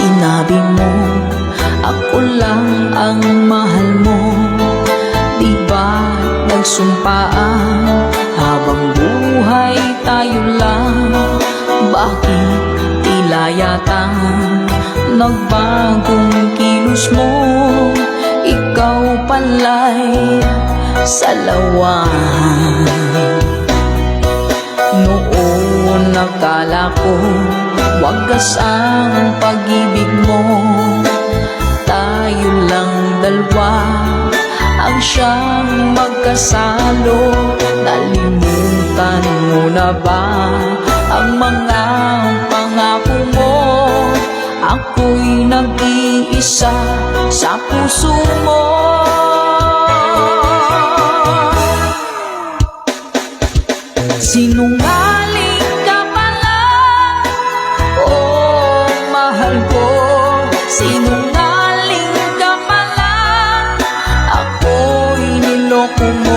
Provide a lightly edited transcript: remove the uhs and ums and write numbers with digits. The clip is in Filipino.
Sinabi mo, ako lang ang mahal mo. Di ba nagsumpaan, habang buhay tayo lang? Bakit tila yata nagbagong kilos mo? Ikaw pala'y salawan. Noon nakala ko wagas ang pag-ibig mo. Tayo lang dalawa ang siyang magkasalo. Nalimutan mo na ba ang mga pangako mo? Ako'y nag-iisa sa puso mo. Sinungaling ka pala, oh mahal ko. Sinungaling ka pala, ako'y niloko mo.